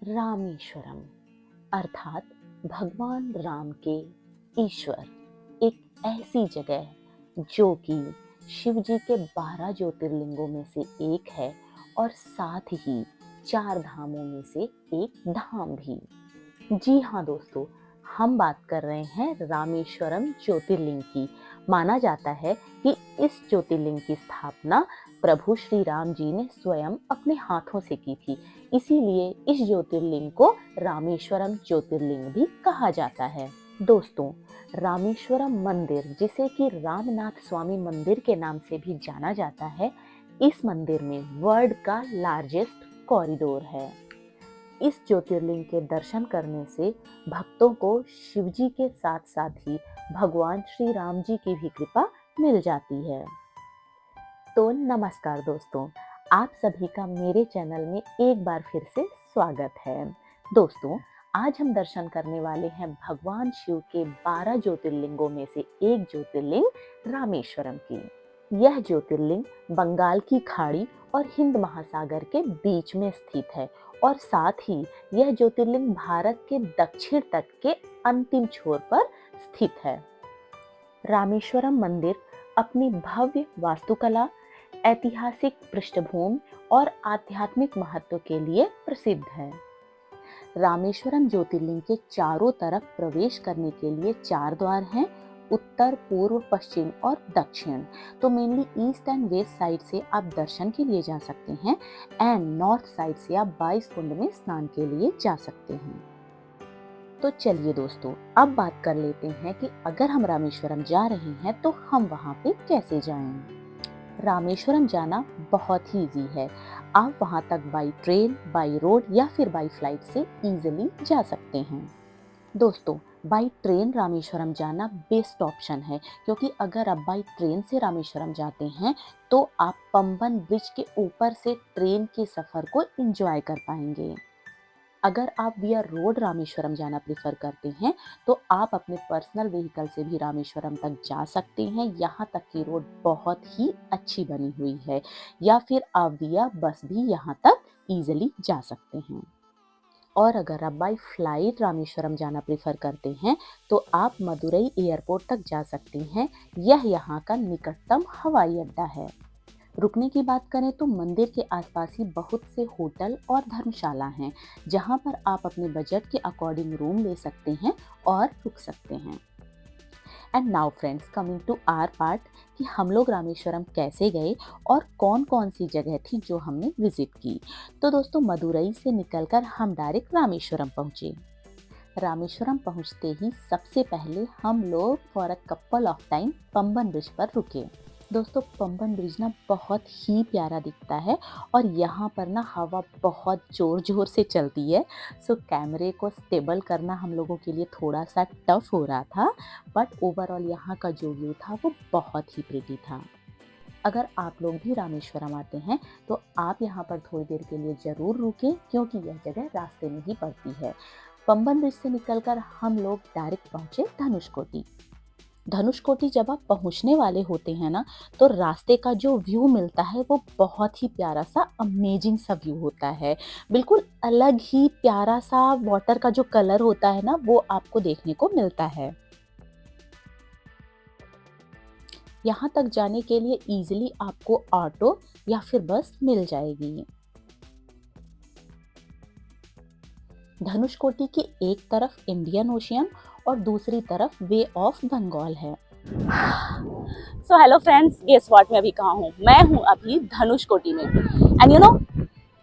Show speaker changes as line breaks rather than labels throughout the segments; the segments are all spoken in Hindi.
रामेश्वरम अर्थात भगवान राम के ईश्वर, एक ऐसी जगह जो कि शिव जी के 12 ज्योतिर्लिंगों में से एक है और साथ ही 4 धामों में से एक धाम भी। जी हाँ दोस्तों, हम बात कर रहे हैं रामेश्वरम ज्योतिर्लिंग की। माना जाता है कि इस ज्योतिर्लिंग की स्थापना प्रभु श्री राम जी ने स्वयं अपने हाथों से की थी। इसीलिए इस ज्योतिर्लिंग को रामेश्वरम ज्योतिर्लिंग भी कहा जाता है। दोस्तों, रामेश्वरम मंदिर, जिसे कि रामनाथ स्वामी मंदिर के नाम से भी जाना जाता है, इस मंदिर में वर्ल्ड का लार्जेस्ट कॉरिडोर है। इस ज्योतिर्लिंग के दर्शन करने से भक्तों को शिवजी के साथ साथ ही भगवान श्री राम जी की भी कृपा मिल जाती है। तो नमस्कार दोस्तों, आप सभी का मेरे चैनल में एक बार फिर से स्वागत है। दोस्तों, आज हम दर्शन करने वाले हैं भगवान शिव के 12 ज्योतिर्लिंगों में से एक ज्योतिर्लिंग रामेश्वरम की। यह ज्योतिर्लिंग बंगाल की खाड़ी और हिंद महासागर के बीच में स्थित है और साथ ही यह ज्योतिर्लिंग भारत के दक्षिण तट के अंतिम छोर पर स्थित है। रामेश्वरम मंदिर अपनी भव्य वास्तुकला, ऐतिहासिक पृष्ठभूमि और आध्यात्मिक महत्व के लिए प्रसिद्ध है। रामेश्वरम ज्योतिर्लिंग के चारों तरफ प्रवेश करने के लिए 4 द्वार हैं, उत्तर, पूर्व, पश्चिम और दक्षिण। तो mainly east and west side से आप दर्शन के लिए जा सकते हैं एंड नॉर्थ साइड से आप 22 कुंड में स्नान के लिए जा सकते हैं। तो चलिए दोस्तों, अब बात कर लेते हैं कि अगर हम रामेश्वरम जा रहे हैं तो हम वहाँ पे कैसे जाएं। रामेश्वरम जाना बहुत ही इजी है। आप वहाँ तक बाई ट्रेन, बाई रोड या फिर बाई फ्लाइट से इजीली जा सकते हैं। दोस्तों, बाई ट्रेन रामेश्वरम जाना बेस्ट ऑप्शन है, क्योंकि अगर आप बाई ट्रेन से रामेश्वरम जाते हैं तो आप पंबन ब्रिज के ऊपर से ट्रेन के सफ़र को एंजॉय कर पाएंगे। अगर आप विया रोड रामेश्वरम जाना प्रेफर करते हैं तो आप अपने पर्सनल व्हीकल से भी रामेश्वरम तक जा सकते हैं। यहाँ तक की रोड बहुत ही अच्छी बनी हुई है, या फिर आप विया बस भी यहाँ तक इजीली जा सकते हैं। और अगर आप बाई फ्लाइट रामेश्वरम जाना प्रेफर करते हैं तो आप मदुरई एयरपोर्ट तक जा सकते हैं। यह यहाँ का निकटतम हवाई अड्डा है। रुकने की बात करें तो मंदिर के आसपास ही बहुत से होटल और धर्मशाला हैं, जहाँ पर आप अपने बजट के अकॉर्डिंग रूम ले सकते हैं और रुक सकते हैं। And now friends, coming to our part कि हम लोग रामेश्वरम कैसे गए और कौन कौन सी जगह थी जो हमने विजिट की। तो दोस्तों, मदुरई से निकलकर हम डायरेक्ट रामेश्वरम पहुँचे। रामेश्वरम पहुँचते ही सबसे पहले हम लोग for a couple of time Pamban bridge पर रुके। दोस्तों, पंबन ब्रिज ना बहुत ही प्यारा दिखता है और यहाँ पर ना हवा बहुत ज़ोर ज़ोर से चलती है। सो कैमरे को स्टेबल करना हम लोगों के लिए थोड़ा सा टफ हो रहा था, बट ओवरऑल यहाँ का जो व्यू था वो बहुत ही प्रिटी था। अगर आप लोग भी रामेश्वरम आते हैं तो आप यहाँ पर थोड़ी देर के लिए ज़रूर रुकें, क्योंकि यह जगह रास्ते में ही पड़ती है। पंबन ब्रिज से निकलकर हम लोग डायरेक्ट पहुँचे धनुषकोटी। धनुषकोटी जब आप पहुंचने वाले होते हैं ना, तो रास्ते का जो व्यू मिलता है वो बहुत ही प्यारा सा अमेजिंग सा व्यू होता है। बिल्कुल अलग ही प्यारा सा वाटर का जो कलर होता है ना, वो आपको देखने को मिलता है। यहाँ तक जाने के लिए इजीली आपको ऑटो या फिर बस मिल जाएगी। धनुषकोटी की एक तरफ इंडियन ओशियन और दूसरी तरफ वे ऑफ बंगाल है। So hello friends, guess what, मैं अभी कहाँ हूँ? मैं हूँ अभी धनुषकोटी में। एंड यू नो,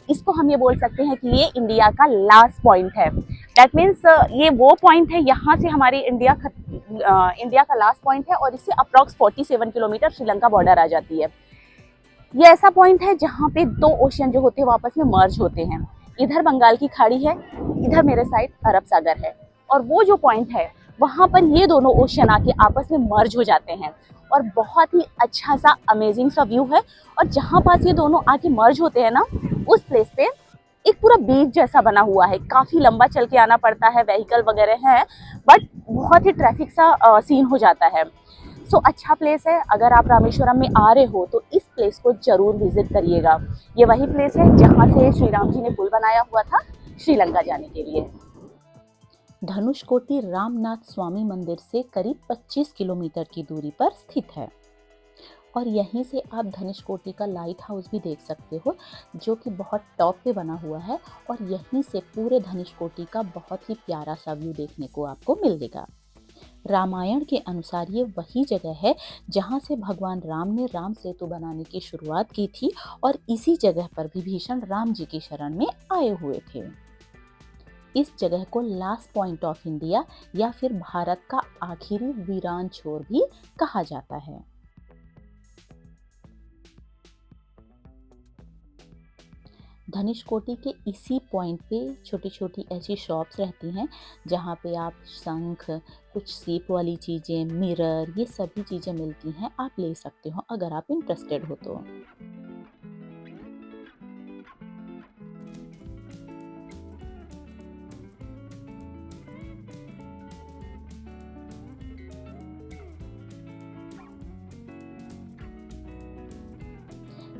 इसको हम ये बोल सकते हैं कि ये इंडिया का लास्ट पॉइंट है। दैट मीन्स ये वो पॉइंट है, यहाँ से हमारी इंडिया का लास्ट पॉइंट है और इससे अप्रॉक्स 47 किलोमीटर श्रीलंका बॉर्डर आ जाती है। ये ऐसा पॉइंट है जहाँ पे 2 ओशियन जो होते हैं वो आपस में मर्ज होते हैं। इधर बंगाल की खाड़ी है, इधर मेरे साइड अरब सागर है, और वो जो पॉइंट है वहाँ पर ये दोनों ओशियन आके आपस में मर्ज हो जाते हैं और बहुत ही अच्छा सा अमेजिंग सा व्यू है। और जहाँ पास ये दोनों आके मर्ज होते हैं ना, उस प्लेस पे एक पूरा बीच जैसा बना हुआ है। काफ़ी लंबा चल के आना पड़ता है, व्हीकल वगैरह है, बट बहुत ही ट्रैफिक सा सीन हो जाता है। सो अच्छा प्लेस है। अगर आप रामेश्वरम में आ रहे हो तो इस प्लेस को जरूर विजिट करिएगा। ये वही प्लेस है जहाँ से श्री राम जी ने पुल बनाया हुआ था, श्रीलंका जाने के लिए। धनुषकोटी रामनाथ स्वामी मंदिर से करीब 25 किलोमीटर की दूरी पर स्थित है और यहीं से आप धनुषकोटी का लाइट हाउस भी देख सकते हो, जो कि बहुत टॉप पे बना हुआ है और यहीं से पूरे धनुषकोटी का बहुत ही प्यारा सा व्यू देखने को आपको मिलेगा। रामायण के अनुसार ये वही जगह है जहाँ से भगवान राम ने राम सेतु बनाने की शुरुआत की थी और इसी जगह पर विभीषण राम जी की शरण में आए हुए थे। इस जगह को लास्ट पॉइंट ऑफ इंडिया या फिर भारत का आखिरी वीरान छोर भी कहा जाता है। धनुषकोटी के इसी पॉइंट पे छोटी छोटी ऐसी शॉप्स रहती हैं जहाँ पे आप शंख, कुछ सीप वाली चीज़ें, मिरर, ये सभी चीज़ें मिलती हैं, आप ले सकते हो अगर आप इंटरेस्टेड हो तो।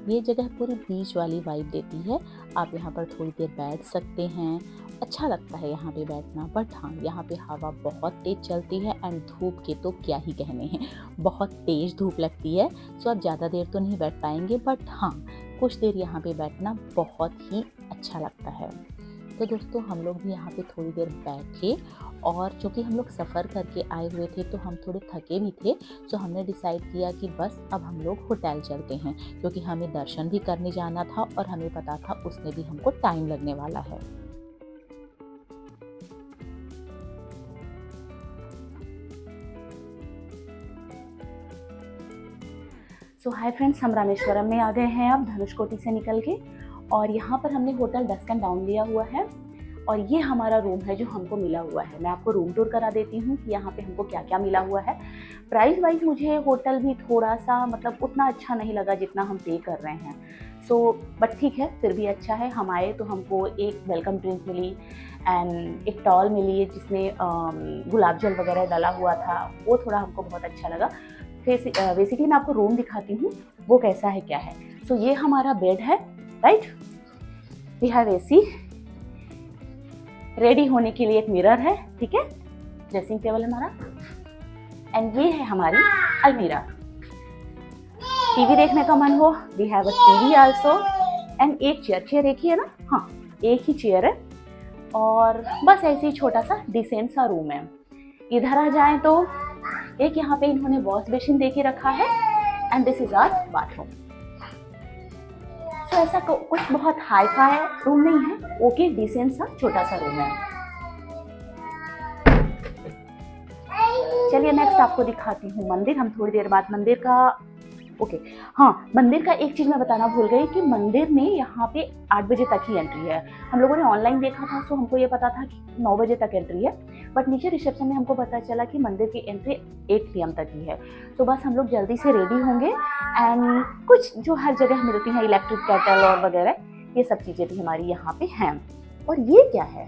ये जगह पूरी बीच वाली वाइब देती है। आप यहाँ पर थोड़ी देर बैठ सकते हैं, अच्छा लगता है यहाँ पे बैठना। बट हाँ, यहाँ पे हवा बहुत तेज़ चलती है एंड धूप के तो क्या ही कहने हैं, बहुत तेज़ धूप लगती है। सो आप ज़्यादा देर तो नहीं बैठ पाएंगे, बट हाँ, कुछ देर यहाँ पे बैठना बहुत ही अच्छा लगता है। तो दोस्तों, हम लोग भी यहाँ पे थोड़ी देर बैठे और चूँकि हम लोग सफ़र करके आए हुए थे तो हम थोड़े थके भी थे। सो हमने डिसाइड किया कि बस अब हम लोग होटल चलते हैं, क्योंकि हमें दर्शन भी करने जाना था और हमें पता था उसमें भी हमको टाइम लगने वाला है। सो हाय फ्रेंड्स, हम रामेश्वरम में आ गए हैं अब धनुषकोटी से निकल के, और यहाँ पर हमने होटल डस्क एंड डाउन लिया हुआ है और ये हमारा रूम है जो हमको मिला हुआ है। मैं आपको रूम टूर करा देती हूँ कि यहाँ पे हमको क्या क्या मिला हुआ है। प्राइस वाइज मुझे होटल भी थोड़ा सा मतलब उतना अच्छा नहीं लगा जितना हम पे कर रहे हैं। बट ठीक है, फिर भी अच्छा है। हम आए तो हमको एक वेलकम ड्रिंक मिली एंड एक टॉल मिली जिसमें गुलाब जल वगैरह डाला हुआ था, वो थोड़ा हमको बहुत अच्छा लगा। फिर बेसिकली मैं आपको रूम दिखाती हूँ वो कैसा है क्या है। ये हमारा बेड है, right. We have AC, ready होने के लिए एक मिरर है, ठीक है, ड्रेसिंग टेबल हमारा, एंड ये है हमारी अलमीरा। टीवी देखने का मन हो, we have a TV also, and एक चेयर एक ही है ना, हाँ एक ही चेयर है, और बस ऐसे ही छोटा सा डिसेंट सा रूम है। इधर आ जाए तो एक यहाँ पे इन्होंने वॉश बेसिन दे के रखा है and this is our bathroom. ऐसा कुछ बहुत हाई फाई रूम नहीं है, ओके डिसेंट सा छोटा सा रूम है। चलिए नेक्स्ट आपको दिखाती हूँ मंदिर। हम थोड़ी देर बाद मंदिर का हाँ, मंदिर का एक चीज मैं बताना भूल गई कि मंदिर में यहाँ पे 8 बजे तक ही एंट्री है। हम लोगों ने ऑनलाइन देखा था, सो हमको ये पता था कि 9 बजे तक एंट्री है, बट नीचे रिसेप्शन में हमको पता चला कि मंदिर की एंट्री 8 PM तक ही है। बस हम लोग जल्दी से रेडी होंगे एंड कुछ जो हर जगह मिलती हैं इलेक्ट्रिक केटल और वगैरह, ये सब चीजें भी हमारी यहाँ पे हैं। और ये क्या है,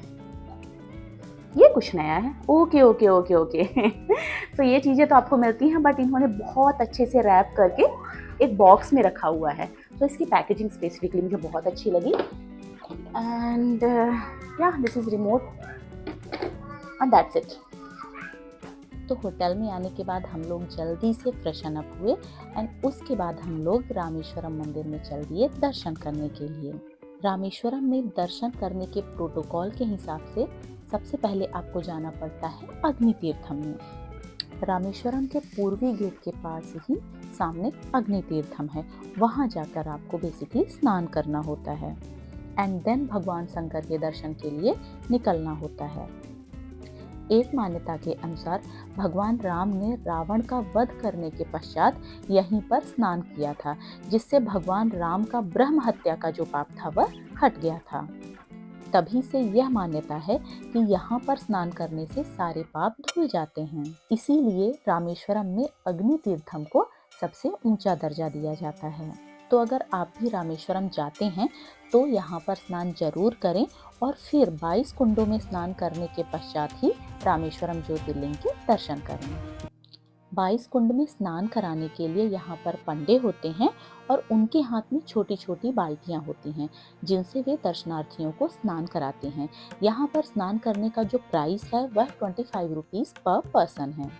ये कुछ नया है, ओके ओके ओके ओके तो ये चीज़ें तो आपको मिलती हैं, बट इन्होंने बहुत अच्छे से रैप करके एक बॉक्स में रखा हुआ है। तो इसकी पैकेजिंग स्पेसिफिकली मुझे बहुत अच्छी लगी। एंड या this is remote and that's it. तो होटल में आने के बाद हम लोग जल्दी से फ्रेशन अप हुए एंड उसके बाद हम लोग रामेश्वरम मंदिर में चल दिए दर्शन करने के लिए। रामेश्वरम में दर्शन करने के प्रोटोकॉल के हिसाब से सबसे पहले आपको जाना पड़ता है अग्नि तीर्थम में। रामेश्वरम के पूर्वी गेट के पास ही सामने अग्नि तीर्थम है, वहाँ जाकर आपको बेसिकली स्नान करना होता है एंड देन भगवान शंकर के दर्शन के लिए निकलना होता है। एक मान्यता के अनुसार भगवान राम ने रावण का वध करने के पश्चात यहीं पर स्नान किया था, जिससे भगवान राम का ब्रह्म हत्या का जो पाप था वह हट गया था। तभी से यह मान्यता है कि यहाँ पर स्नान करने से सारे पाप धुल जाते हैं। इसीलिए रामेश्वरम में अग्नि तीर्थम को सबसे ऊंचा दर्जा दिया जाता है। तो अगर आप भी रामेश्वरम जाते हैं तो यहाँ पर स्नान जरूर करें और फिर 22 कुंडों में स्नान करने के पश्चात ही रामेश्वरम ज्योतिर्लिंग के दर्शन करें। 22 कुंड में स्नान कराने के लिए यहाँ पर पंडे होते हैं और उनके हाथ में छोटी छोटी बाल्टियाँ होती हैं जिनसे वे दर्शनार्थियों को स्नान कराते हैं। यहाँ पर स्नान करने का जो प्राइस है वह 25 रुपीज़ पर पर्सन है।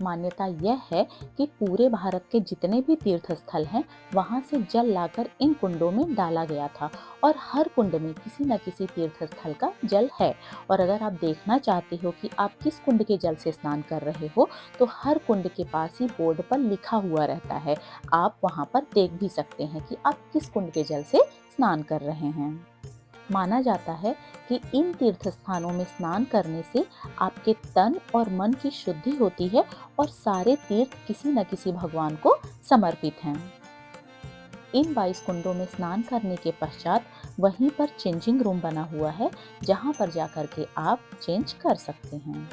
मान्यता यह है कि पूरे भारत के जितने भी तीर्थ स्थल हैं वहां से जल लाकर इन कुंडों में डाला गया था और हर कुंड में किसी न किसी तीर्थ स्थल का जल है। और अगर आप देखना चाहते हो कि आप किस कुंड के जल से स्नान कर रहे हो तो हर कुंड के पास ही बोर्ड पर लिखा हुआ रहता है। आप वहां पर देख भी सकते हैं कि आप किस कुंड के जल से स्नान कर रहे हैं। माना जाता है कि इन तीर्थ स्थानों में स्नान करने से आपके तन और मन की शुद्धि होती है और सारे तीर्थ किसी न किसी भगवान को समर्पित हैं। इन 22 कुंडों में स्नान करने के पश्चात वहीं पर चेंजिंग रूम बना हुआ है जहां पर जाकर के आप चेंज कर सकते हैं।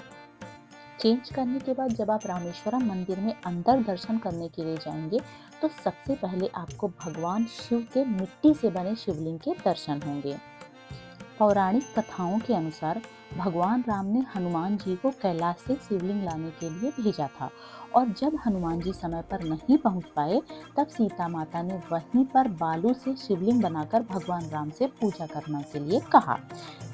चेंज करने के बाद जब आप रामेश्वरम मंदिर में अंदर दर्शन करने के लिए जाएंगे तो सबसे पहले आपको भगवान शिव के मिट्टी से बने शिवलिंग के दर्शन होंगे। पौराणिक कथाओं के अनुसार भगवान राम ने हनुमान जी को कैलाश से शिवलिंग लाने के लिए भेजा था और जब हनुमान जी समय पर नहीं पहुंच पाए तब सीता माता ने वहीं पर बालू से शिवलिंग बनाकर भगवान राम से पूजा करने के लिए कहा।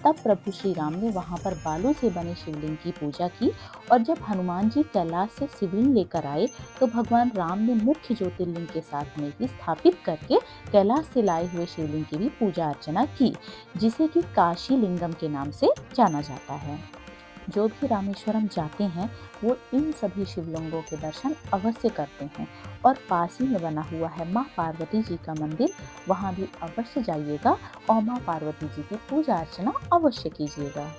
तब प्रभु श्री राम ने वहां पर बालू से बने शिवलिंग की पूजा की और जब हनुमान जी कैलाश से शिवलिंग लेकर आए तो भगवान राम ने मुख्य ज्योतिर्लिंग के साथ में ही स्थापित करके कैलाश से लाए हुए शिवलिंग की भी पूजा अर्चना की, जिसे कि काशी लिंगम के नाम से जाना जाता है। जो भी रामेश्वरम जाते हैं वो इन सभी शिवलिंगों के दर्शन अवश्य करते हैं और पास ही में बना हुआ है माँ पार्वती जी का मंदिर, वहाँ भी अवश्य जाइएगा और माँ पार्वती जी की पूजा अर्चना अवश्य कीजिएगा।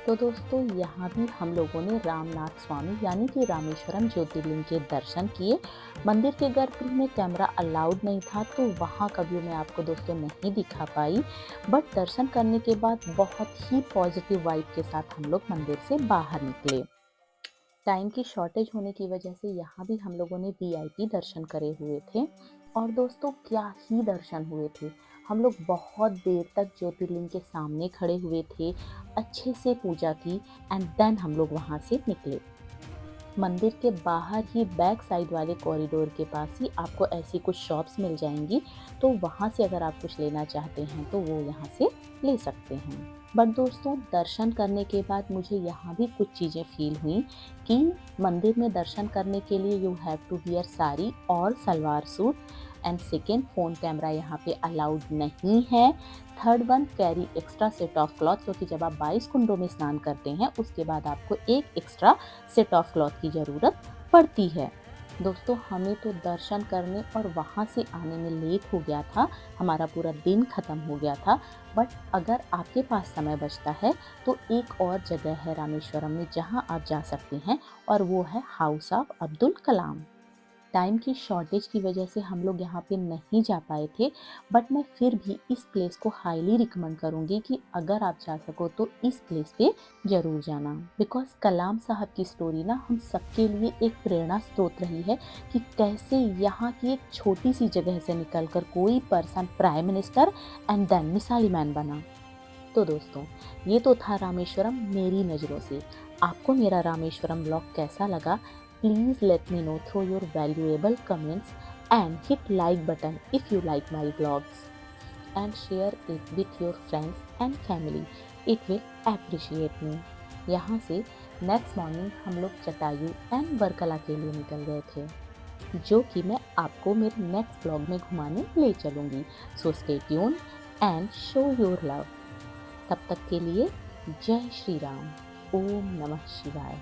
तो दोस्तों यहाँ भी हम लोगों ने रामनाथ स्वामी यानी कि रामेश्वरम ज्योतिर्लिंग के दर्शन किए। मंदिर के गर्भगृह में कैमरा अलाउड नहीं था तो वहाँ का व्यू मैं आपको दोस्तों नहीं दिखा पाई, बट दर्शन करने के बाद बहुत ही पॉजिटिव वाइब के साथ हम लोग मंदिर से बाहर निकले। टाइम की शॉर्टेज होने की वजह से यहाँ भी हम लोगों ने वीआईपी दर्शन करे हुए थे और दोस्तों क्या ही दर्शन हुए थे। हम लोग बहुत देर तक ज्योतिर्लिंग के सामने खड़े हुए थे, अच्छे से पूजा की एंड देन हम लोग वहाँ से निकले। मंदिर के बाहर ही बैक साइड वाले कॉरिडोर के पास ही आपको ऐसी कुछ शॉप्स मिल जाएंगी, तो वहाँ से अगर आप कुछ लेना चाहते हैं तो वो यहाँ से ले सकते हैं। बट दोस्तों दर्शन करने के बाद मुझे यहाँ भी कुछ चीज़ें फील हुई कि मंदिर में दर्शन करने के लिए you have to wear sari और salwar suit and second phone camera यहाँ पे अलाउड नहीं है। Third one carry extra set of cloth, क्योंकि जब आप 22 कुंडों में स्नान करते हैं उसके बाद आपको एक एक्स्ट्रा सेट ऑफ क्लॉथ की ज़रूरत पड़ती है। दोस्तों हमें तो दर्शन करने और वहाँ से आने में लेट हो गया था, हमारा पूरा दिन ख़त्म हो गया था। बट अगर आपके पास समय बचता है तो एक और जगह है रामेश्वरम में जहाँ आप जा सकते हैं और वो है house of Abdul Kalam. Time की शॉर्टेज की वजह से हम लोग यहाँ पे नहीं जा पाए थे, बट मैं फिर भी इस प्लेस को हाईली रिकमेंड करूँगी कि अगर आप जा सको तो इस प्लेस पे ज़रूर जाना। बिकॉज कलाम साहब की स्टोरी ना हम सबके लिए एक प्रेरणा स्रोत रही है कि कैसे यहाँ की एक छोटी सी जगह से निकलकर कोई person prime minister and then missile man बना। तो दोस्तों ये तो था रामेश्वरम मेरी नज़रों से। आपको मेरा रामेश्वरम ब्लॉग कैसा लगा? Please let me know through your valuable comments and hit like button if you like my vlogs and share it with your friends and family. It will appreciate me. यहाँ से नेक्स्ट मॉर्निंग हम लोग जटायु एंड वर्कला के लिए निकल गए थे, जो कि मैं आपको मेरे नेक्स्ट ब्लॉग में घुमाने ले चलूँगी। So stay tune and show your love. तब तक के लिए जय श्री राम। ओम नमः शिवाय।